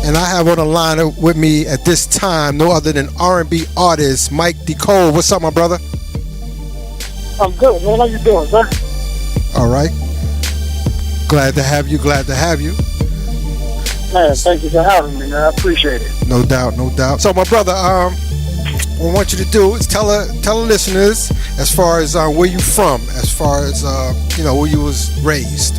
And I have on the line with me at this time no other than R&B artist Mike DeCole. What's up, my brother? I'm good, man. How you doing, sir? All right. Glad to have you. Man, thank you for having me, man. I appreciate it. No doubt. So, my brother, what I want you to do is tell the listeners as far as where you from, as far as where you was raised.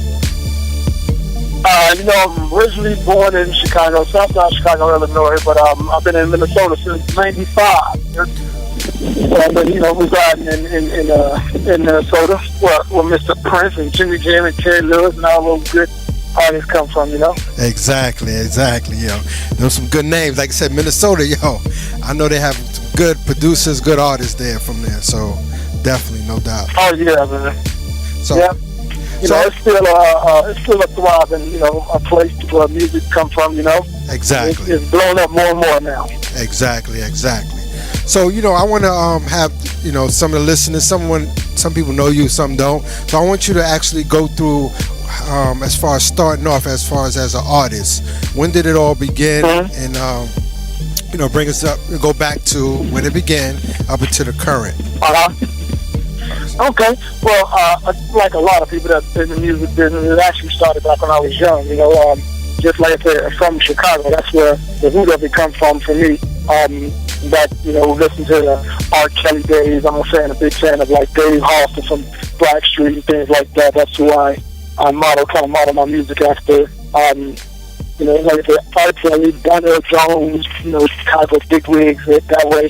I'm originally born in Chicago, Southside Chicago, Illinois, but I've been in Minnesota since '95. I've been, residing in Minnesota, where Mr. Prince and Jimmy Jam and Terry Lewis and all those good artists come from, Exactly, There's some good names. Like I said, Minnesota, I know they have some good producers, good artists there from there, so definitely, no doubt. Oh, yeah, man. So, yeah. It's still a thriving, a place where music come from, Exactly. It's blown up more and more now. Exactly. So, I want to have, some of the listeners, some people know you, some don't. So I want you to actually go through, as far as starting off, as an artist. When did it all begin? Mm-hmm. And, bring us up, go back to when it began up until the current. Okay. Well, like a lot of people that's in the music business, it actually started back when I was young. Just like I said, from Chicago, that's where the root of it come from for me. Listen to the R. Kelly days. I'm a big fan of like Dave Halston from Blackstreet and things like that. That's who I model my music after. Like I said, R. Kelly, Donald Jones, type of big wigs that way.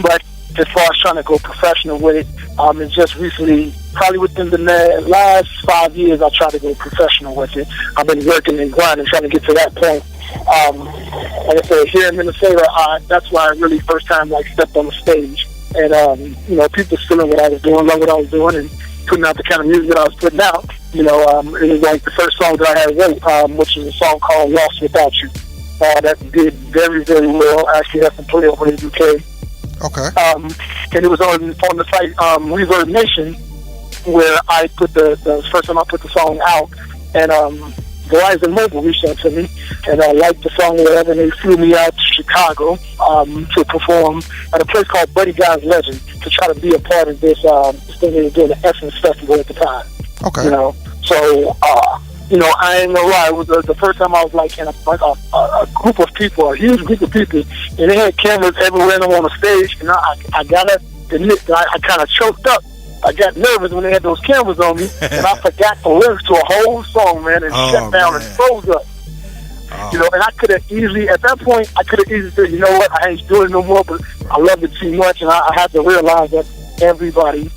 But as far as trying to go professional with it, it's just recently, probably within the last 5 years, I tried to go professional with it. I've been working and grinding, trying to get to that point. Like I said, here in Minnesota, that's why I really first time stepped on the stage. And, people feeling what I was doing, love what I was doing, and putting out the kind of music that I was putting out. It was like the first song that I had wrote, which is a song called Lost Without You. That did very, very well. I actually had some play over in the UK. Okay. And it was on the site Reverb Nation, where I put the first time I put the song out, and Verizon Mobile reached out to me, and I liked the song or whatever, and they flew me out to Chicago to perform at a place called Buddy Guy's Legend to try to be a part of this thing they were doing, the Essence Festival at the time. Okay. So I ain't gonna lie, it was the first time I was in a group of people, a huge group of people, and they had cameras everywhere and I'm on the stage, and I gotta admit that I kind of choked up. I got nervous when they had those cameras on me, and I forgot the lyrics to a whole song, man, and shut down and froze up. And I could have easily, at that point, said, you know what, I ain't doing it no more, but I love it too much, and I had to realize that everybody,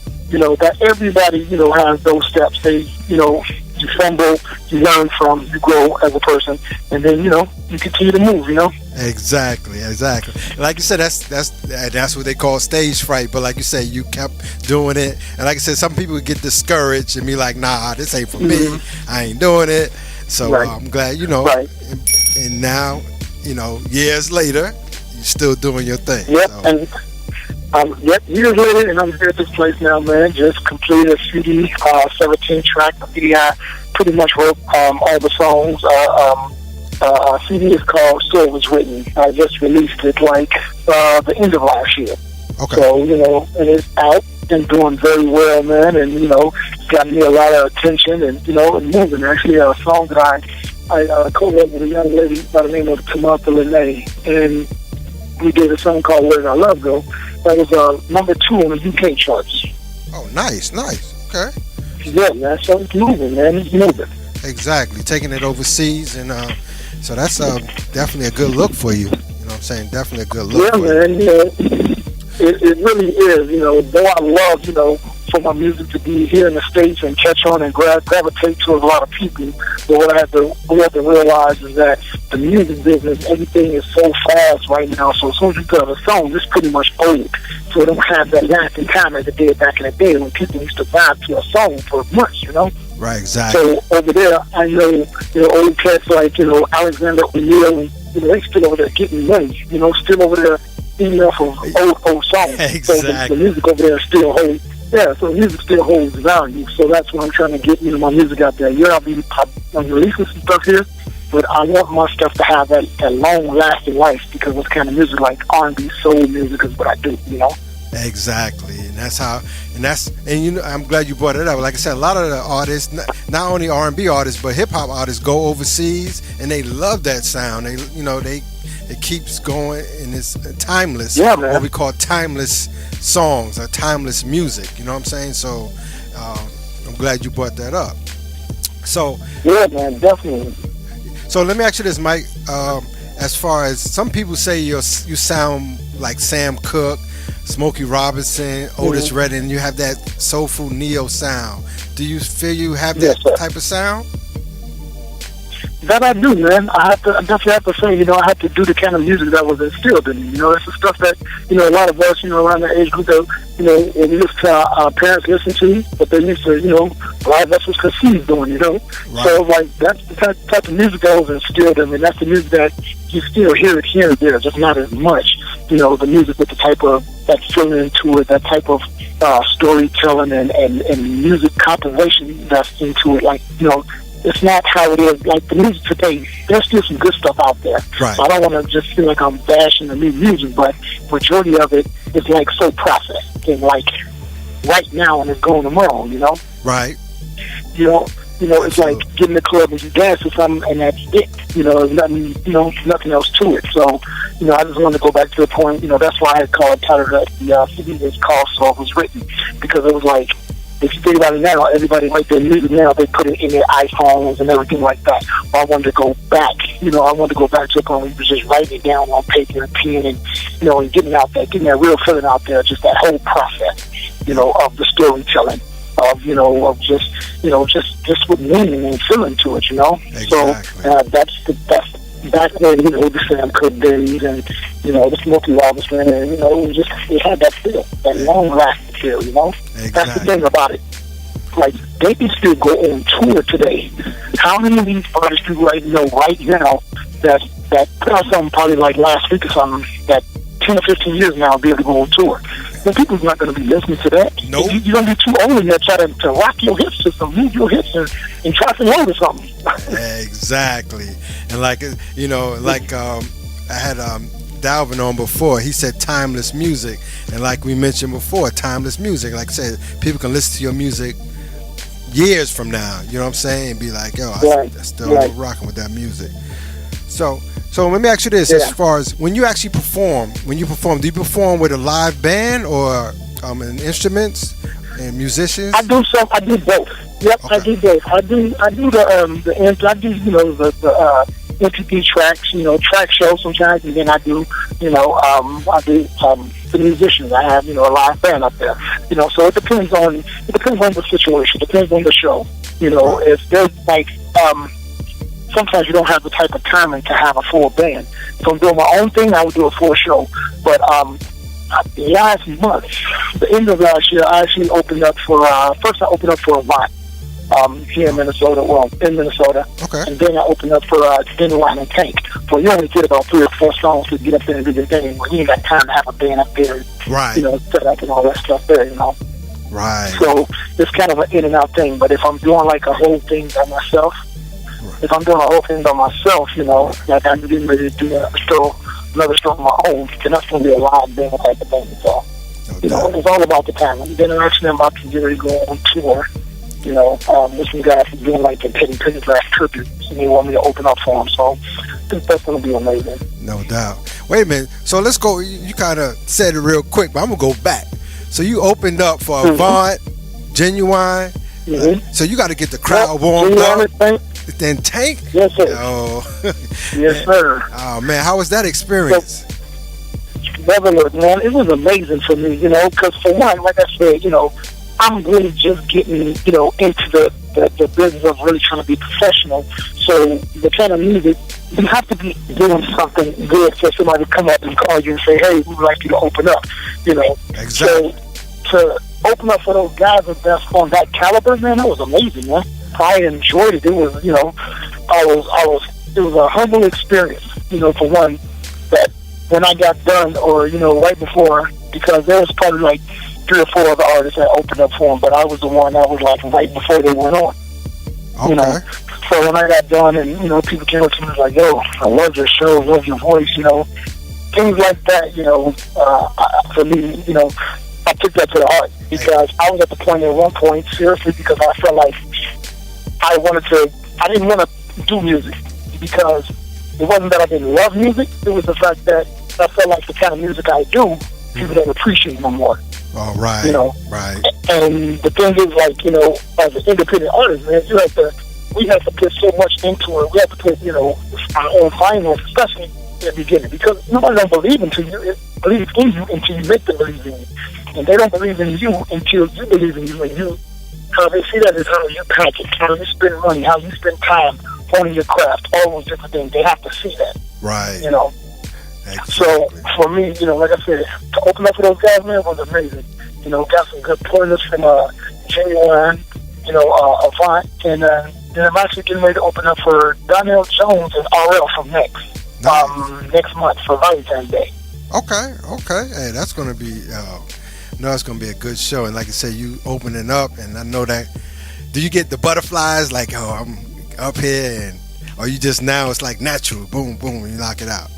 has those steps. They, you fumble, you learn from, you grow as a person, and then, you continue to move, Exactly. Like you said, that's what they call stage fright. But like you said, you kept doing it. And like I said, some people get discouraged and be like, nah, this ain't for me. I ain't doing it. So right. I'm glad, Right. And now, years later, you're still doing your thing. Yep. So. And years later, and I'm here at this place now, man. Just completed a CD, 17-track CD. I pretty much wrote all the songs. CD is called So It Was Written. I just released it the end of last year. Okay. So, and it's out and doing very well, man. And, got me a lot of attention and, and moving. Actually, a song that I co-wrote with a young lady by the name of Tamantha Lene. And we did a song called Where Did Our Love Go? That was number 2 on the UK charts. Oh, nice. Okay. Yeah, man. So it's moving, man. It's moving. Exactly. Taking it overseas, and so that's definitely a good look for you. You know what I'm saying? Definitely a good look. Yeah, man. It really is. Though I love, for my music to be here in the States and catch on and gravitate to a lot of people. But what we have to realize is that the music business, everything is so fast right now. So as soon as you put out a song, it's pretty much old. So it don't have that lasting time as it did back in the day when people used to vibe to a song for months, Right, exactly. So over there, I know, old cats like, Alexander O'Neill, and, they still over there getting money, still over there eating off of old songs. Exactly. So the music over there still holds. Yeah, so music still holds value. So that's what I'm trying to get, my music out there. Yeah, I'm releasing some stuff here but I want my stuff to have that long-lasting life, because it's kind of music like R&B, soul music is what I do, you know? Exactly, and that's how, and you know, I'm glad you brought it up. Like I said, a lot of the artists, not only R&B artists, but hip hop artists, go overseas and they love that sound. They, you know, it keeps going, and it's timeless. Yeah, man. What we call timeless songs or timeless music. You know what I'm saying? So, I'm glad you brought that up. So, yeah, man, definitely. So let me ask you this, Mike. As far as some people say, you sound like Sam Cooke, Smokey Robinson, Otis Redding. You have that soulful neo sound. Do you feel you have that type of sound? That I do, man. I definitely have to say, you know, I had to do the kind of music that was instilled in me. You know, it's the stuff that, you know, a lot of us, you know, around the age group that, you know, we used to our parents listen to, but they used to, you know, a lot of us was conceived doing, you know. Right. So, like, that's the type of music that was instilled in me. That's the music that you still hear it here and there, just not as much. You know, the music with the type of, that feeling to it, that type of storytelling and music compilation that's into it. Like, you know, it's not how it is. Like the music today, there's still some good stuff out there. Right. So I don't want to just feel like I'm bashing the new music, but majority of it is like so processed and like right now and it's going tomorrow, you know? Right. You know, it's like get in the club and you dance with something and that's it. You know, nothing else to it. So, you know, I just wanted to go back to the point, you know, that's why I called titled the CD was called So It Was Written, because it was like, if you think about it now, everybody like their music now, they put it in their iPhones and everything like that. But I wanted to go back, you know, I wanted to go back to a point where you was just writing it down on paper and pen and, you know, and getting out there, getting that real feeling out there, just that whole process, you know, of the storytelling, of, you know, of just, you know, just with meaning and feeling to it, you know? Exactly. So that's back when, you know, the Sam Cooke days and, you know, the Smokey Robinson, and, you know, it had that feel, that long-lasting feel, you know? Exactly. That's the thing about it. Like, they can still go on tour today. How many of these artists do right now that put out something probably like last week or something that 10 or 15 years now be able to go on tour? Then people's not going to be listening to that. Nope. You're going to be too old in there trying to rock your hip system, move your hips, and try to load or something. Exactly. And like, you know, like I had Dalvin on before. He said timeless music. And like we mentioned before, timeless music. Like I said, people can listen to your music years from now. You know what I'm saying? And be like, yo, I'm still rocking with that music. So let me ask you this: as far as when you actually perform, do you perform with a live band or instruments and musicians? I do both. Yep, okay. I do both. I do the you know the MPP tracks, you know, track shows sometimes, and then I do, you know, the musicians. I have, you know, a live band up there, you know. So it depends on the situation, it depends on the show, you know. If there's like sometimes you don't have the type of timing to have a full band. If I'm doing my own thing, I would do a full show. But last month, the end of last year, I actually opened up for first I opened up for Avant here in Minnesota. Well, in Minnesota, okay. And then I opened up for Dandelion and Tank. So you only get about 3 or 4 songs to get up there and do your thing. You ain't got time to have a band up there, right? You know, set up and all that stuff there, you know. Right. So it's kind of an in and out thing. But if I'm doing like a whole thing by myself. If I'm doing a whole thing by myself, you know, like I'm getting ready to do another show of my own, then that's going to be a live band type of thing. So, you know, it's all about the time. Then I'm actually about to get ready to go on tour. You know, there's some guys who's doing like the Penny Pendergrass tribute, and they want me to open up for them. So I think that's going to be amazing. No doubt. Wait a minute. So let's go. You kind of said it real quick, but I'm going to go back. So you opened up for Avant, Genuine. Mm-hmm. So you got to get the crowd warmed up. Then Tank? Yes, sir. Oh. Yes, sir. Oh, man. How was that experience? Brother, man, it was amazing for me, you know, because for one, like I said, you know, I'm really just getting, you know, into the business of really trying to be professional. So the kind of music, you have to be doing something good for somebody to come up and call you and say, hey, we'd like you to open up, you know. Exactly. So to open up for those guys that's on that caliber, man, that was amazing, man. I enjoyed it. It was, you know, it was a humble experience, you know, for one, that when I got done or, you know, right before, because there was probably like 3 or 4 other artists that opened up for them, but I was the one that was like right before they went on. Okay. You know, So when I got done, and people came up to me and was like, "Yo, I love your show, love your voice," things like that. For me, I took that to the heart because I was at the point at one point, seriously, because I felt like I didn't want to do music because it wasn't that I didn't love music. It was the fact that I felt like the kind of music I do, people don't appreciate no more. Oh, right. Right. And the thing is, like, as an independent artist, man, we have to put so much into it. We have to put, our own finance, especially in the beginning, because nobody don't believe in you until you make them believe in you. And they don't believe in you until you believe in you. And how they see that is how you package, how you spend money, how you spend time honing your craft, all those different things. They have to see that. Right. Exactly. So for me, like I said, to open up for those guys, man, was amazing. Got some good pointers from Genuine, Avant, and then I'm actually getting ready to open up for Donnell Jones and RL from next month for Valentine's Day. Okay. Hey, that's gonna be it's gonna be a good show. And like I said, you opening up, and I know that. Do you get the butterflies like, oh, I'm up here, or you just now it's like natural, boom, boom, and you knock it out?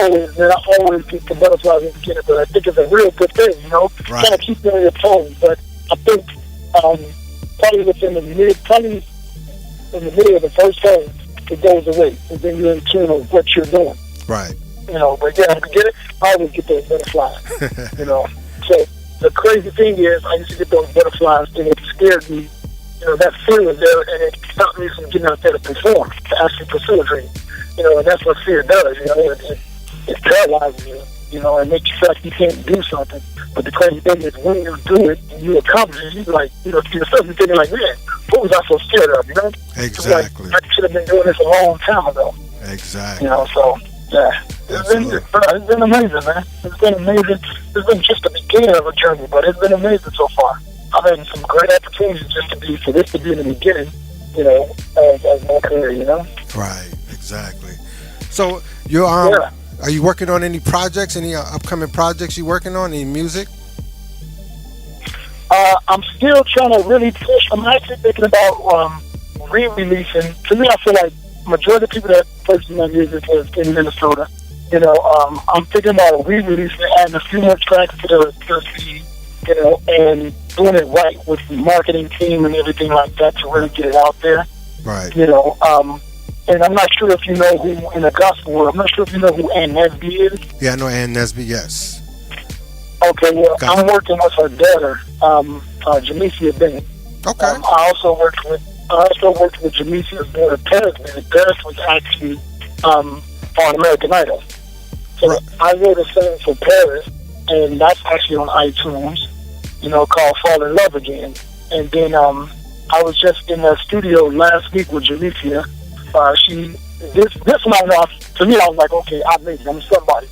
Always, man. I always get the butterflies in the beginning, but I think it's a real good thing, Right. Kind of keep you on your toes. But I think probably in the middle of the first time, it goes away, and then you're in tune with what you're doing. Right. But yeah, I get it. I always get those butterflies. So the crazy thing is, I used to get those butterflies, and it scared me. That fear was there, and it stopped me from getting out there to perform, to actually pursue a dream. And that's what fear does. It paralyzes you. And makes you feel like you can't do something. But the crazy thing is, when you do it and you accomplish it, you're like, to yourself, you're thinking like, man, what was I so scared of? Exactly. Like, I should have been doing this a long time ago. Exactly. So yeah, it's been amazing, man. It's been amazing. It's been just the beginning of a journey, but it's been amazing so far. I've had some great opportunities for this to be in the beginning, as my career, Right. Exactly. So you're are you working on any projects? Any upcoming projects you working on? Any music? I'm still trying to really push. I'm actually thinking about re-releasing. To me, I feel like majority of people that purchase my music is in Minnesota. I'm thinking about re-releasing it, adding a few more tracks to the CD, and doing it right with the marketing team and everything like that to really get it out there. Right. And I'm not sure if you know who in the gospel world. I'm not sure if you know who Ann Nesby is. Yeah, I know Ann Nesby. Yes. Okay, well, I'm working with her daughter, Jamesia Bennett. Okay. I also worked with Jamesia's daughter, Paris Bennett. Paris was actually on American Idol. So right. I wrote a song for Paris, and that's actually on iTunes. Called "Fall in Love Again." And then I was just in the studio last week with Jamesia. This one, to me, I was like, okay, I made it. I'm somebody,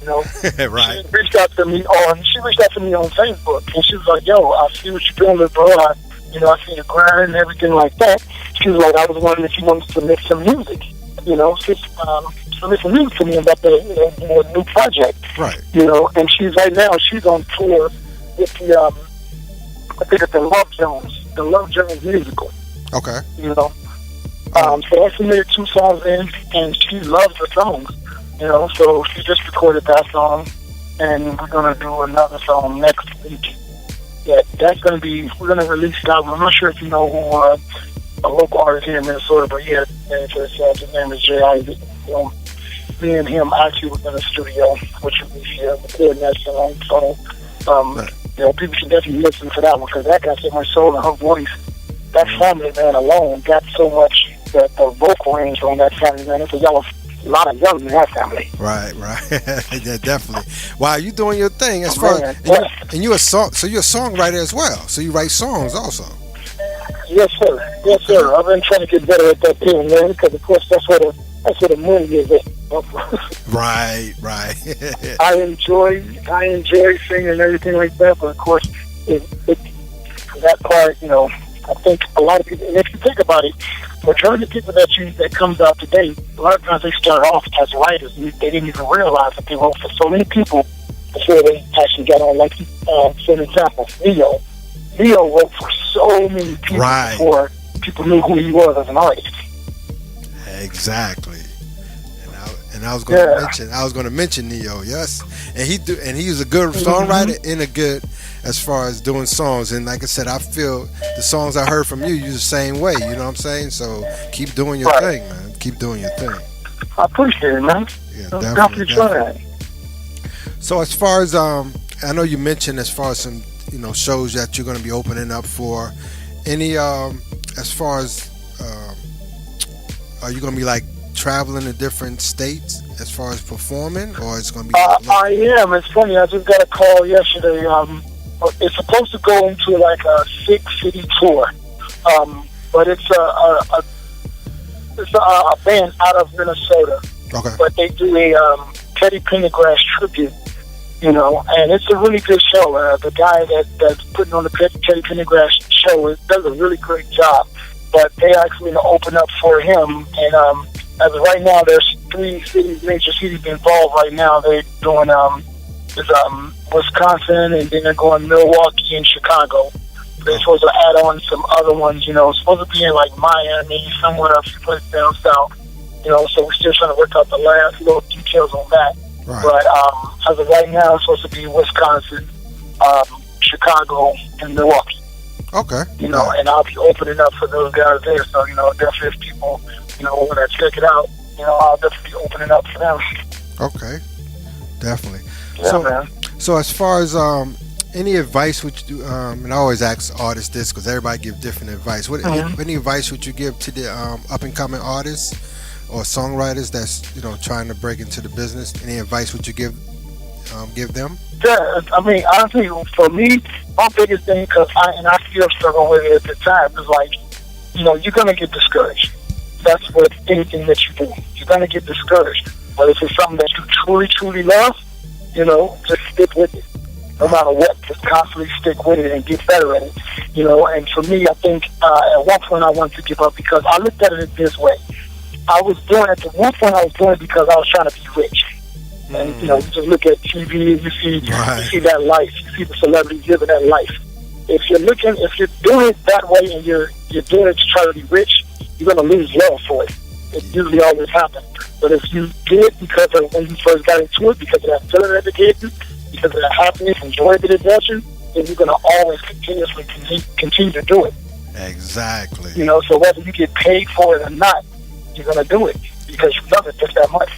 Right. She reached out to me on Facebook, and she was like, yo, I see what you're doing, little bro. I see your grind and everything like that. She was like, I was wondering if you wanted to make some music, submit some music to me about the, do a new project. Right. And she's on tour with the, I think it's the Love Jones musical. Okay. So I submitted 2 songs in, and she loves the songs, so she just recorded that song, and we're going to do another song next week. Yeah, we're going to release that one. I'm not sure if you know who, a local artist here in Minnesota, but yeah, his name is Jay Isaac. Me and him actually was in the studio, which we recording that song, so, people should definitely listen to that one, because that got so much soul in her voice. That family, man, alone got so much. The vocal range on that family, man. It's a lot of young in that family. Right. Yeah, definitely. Wow, you doing your thing as far as, and you're a songwriter as well. So you write songs also. Yes, sir. I've been trying to get better at that too, man. Because of course that's what the money is. Right. I enjoy singing and everything like that, but of course, that part, I think a lot of people, and if you think about it, majority of people that comes out today, a lot of times they start off as writers. They didn't even realize that they wrote for so many people before they actually got on. Like, for an example, Leo wrote for so many people people knew who he was as an artist. Exactly. And I was going to mention Neo, yes, and he was a good songwriter and a good as far as doing songs. And like I said, I feel the songs I heard from you the same way. You know what I'm saying? So keep doing your thing, man. Keep doing your thing. I appreciate it, man. Yeah, definitely try that. So as far as I know you mentioned as far as some shows that you're going to be opening up for. Any as far as are you going to be like traveling to different states as far as performing, or it's going to be? I am. It's funny. I just got a call yesterday. It's supposed to go into like a 6-city tour, but it's a band out of Minnesota. Okay. But they do a Teddy Pendergrass tribute, and it's a really good show. The guy that's putting on the Teddy Pendergrass show does a really great job. But they actually open up for him, and as of right now, there's 3 cities, major cities involved right now. They're doing Wisconsin, and then they're going Milwaukee and Chicago. They're supposed to add on some other ones, supposed to be in like Miami, somewhere a few places down south. So we're still trying to work out the last little details on that. Right. But as of right now, it's supposed to be Wisconsin, Chicago, and Milwaukee. Okay. And I'll be opening up for those guys there. So, definitely if people, want to check it out, I'll definitely be opening up for them. Okay. Definitely. Yeah, man. So as far as any advice would you and I always ask artists this because everybody give different advice. Any advice would you give to the up and coming artists or songwriters that's trying to break into the business? Any advice would you give them? Yeah, I mean, honestly, for me, my biggest thing, because I still struggle with it at the time, is like, you're going to get discouraged. That's with anything that you do. You're going to get discouraged. But if it's something that you truly, truly love, just stick with it. No matter what, just constantly stick with it and get better at it. And for me, I think at one point I wanted to give up because I looked at it this way. At one point I was doing it because I was trying to be rich. And you just look at TV and you see that life. You see the celebrities living that life. If you're doing it that way and you're doing it to try to be rich, you're gonna lose love for it. It usually always happens. But if you do it because of when you first got into it, because of that feeling that it gave you, because of that happiness and joy that it brought you, then you're gonna always continuously continue to do it. Exactly. So whether you get paid for it or not, you're gonna do it because you love it just that much.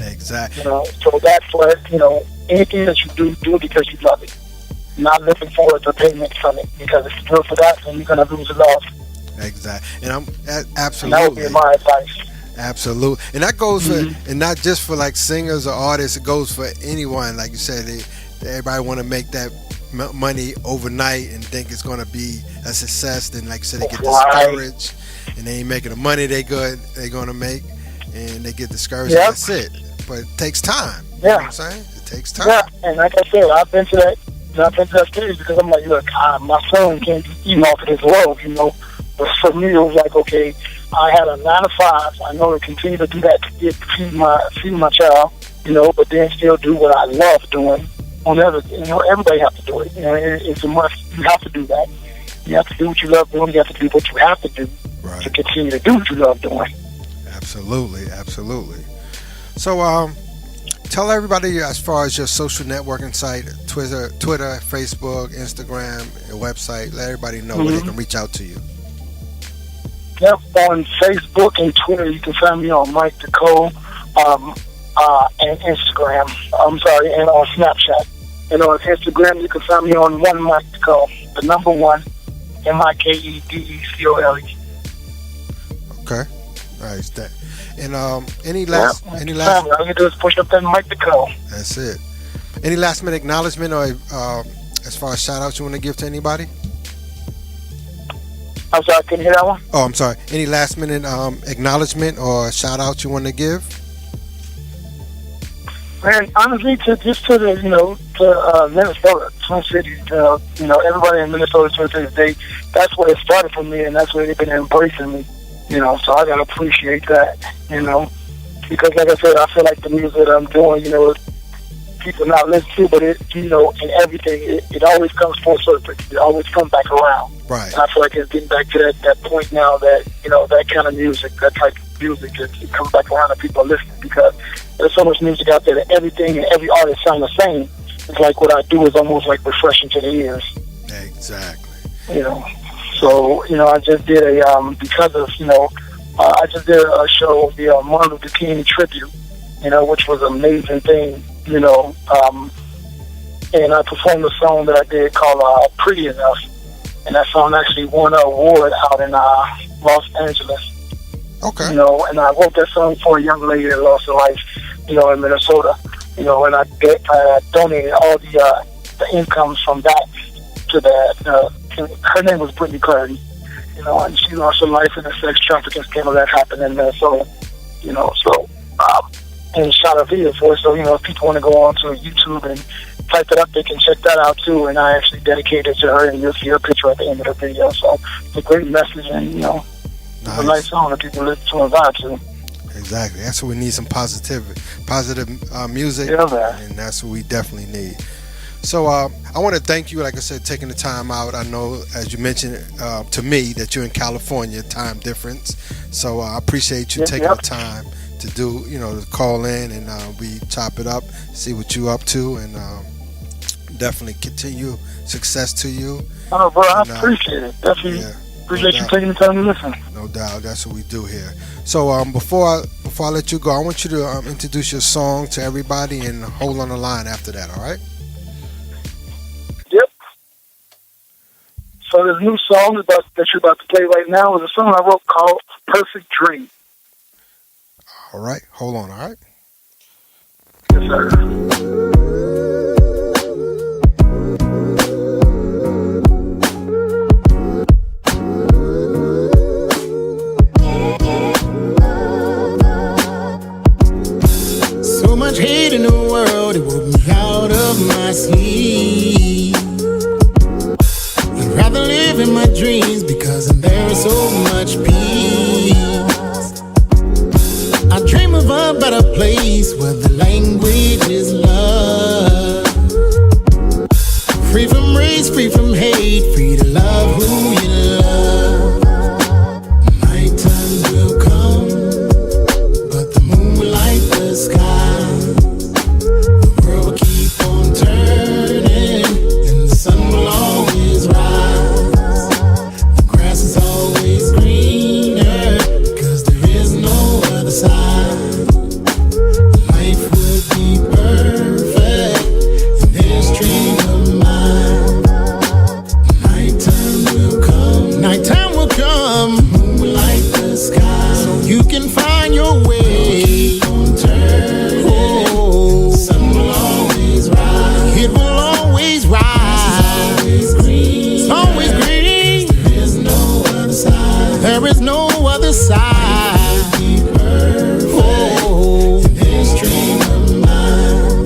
Exactly. So that's what, anything that you do it because you love it. Not looking forward to payment from it. Because if you do it for that, then you're going to lose it all. Exactly. And I'm absolutely. And that would be my advice. Absolutely. And that goes for, and not just for like singers or artists, it goes for anyone. Like you said, everybody want to make that money overnight and think it's going to be a success. Then, like you said, they get discouraged and they ain't making the money they're going to make. And they get discouraged. Yep. That's it. But it takes time. You know what I'm saying? It takes time. Yeah, and like I said, I've been to that stage because I'm like, look, my son can't be eating off of this world, But for me, it was like, okay, I had a 9 to 5. I know to continue to do that to feed my child, but then still do what I love doing. Everybody has to do it. It's a must. You have to do that. You have to do what you love doing. You have to do what you have to do to continue to do what you love doing. Absolutely. So, tell everybody as far as your social networking site, Twitter, Facebook, Instagram, your website. Let everybody know where they can reach out to you. Yep, on Facebook and Twitter, you can find me on Mike Decole, and Instagram. And on Snapchat. And on Instagram, you can find me on one Mike Decole, the number 1, MIKEDECOLE. Okay. Nice. And any last? All you do is push up that Mike Decole. That's it. Any last minute acknowledgement or as far as shout outs you want to give to anybody? I'm sorry, I couldn't hear that one. Oh, I'm sorry. Any last minute acknowledgement or shout out you want to give? Man, honestly, to Minnesota, Twin Cities, everybody in Minnesota, Twin Cities, that's where it started for me, and that's where they've been embracing me. So I gotta appreciate that, because like I said, I feel like the music that I'm doing, people not listen to, but it, you know, in everything, it always comes full circle. It always comes back around. Right. And I feel like it's getting back to that point now that, you know, that kind of music, that type of music, it comes back around and people are listening, because there's so much music out there that everything and every artist sound the same. It's like what I do is almost like refreshing to the ears. Exactly. You know, so, you know, I just did because of, you know, I just did a show, the Martin Luther King tribute, you know, which was an amazing thing, you know, and I performed a song that I did called Pretty Enough, and that song actually won an award out in Los Angeles. Okay. You know, and I wrote that song for a young lady that lost her life, you know, in Minnesota, you know, and I donated all the incomes from that to that. Her name was Brittany Clarity, you know, and she lost her life in a sex trafficking scandal that happened in Minnesota, you know, so, and shot a video for it. So, you know, if people want to go on to YouTube and type it up, they can check that out too. And I actually dedicated it to her, and you'll see her picture at the end of the video. So it's a great message, and, you know, nice. It's a nice song that people listen to and vibe to. Exactly. That's what we need, some positive music, Yeah, man. and that's what we definitely need. So I want to thank you, like I said, taking the time out. I know, as you mentioned to me, that you're in California, time difference. So I appreciate you taking the time to do, you know, to call in, and we chop it up, see what you up to, and definitely continue success to you. Oh, bro, I appreciate it. Definitely appreciate you taking the time to listen. No doubt. That's what we do here. So before I let you go, I want you to introduce your song to everybody and hold on the line after that, all right? Yep. So this new song that you're about to play right now is a song I wrote called Perfect Dream. All right. Hold on, all right? Yes, sir. So much hate in the world, it woke me out of my sleep. I'd rather live in my dreams because there is so much peace. I dream of a better place where the language is love. Free from race, free from hate, free to love who you love. Night times will come, but the moon will light the sky. The world will keep on turning, and the sun will always rise. The grass is always greener, 'cause there is no other side. Life would be perfect in this dream of mine. Nighttime will come. Nighttime will come. The moon will light the sky, so you can find your way. Keep on turning. Oh, the sun will always rise. It will always rise. It's always green. It's always green. There is no other side. There is no other side. Life will be perfect in this dream of mine.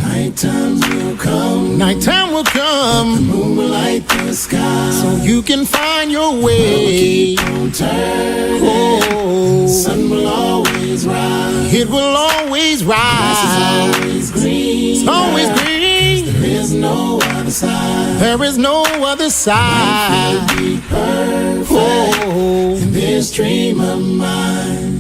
Nighttime will come. Nighttime will come. The moon will light the sky, so you can find your way. Keep on turning. Oh, the sun will always rise. It will always rise. It's always green. It's always green. There is no other side. There is no other side. Life will be perfect in this dream of mine.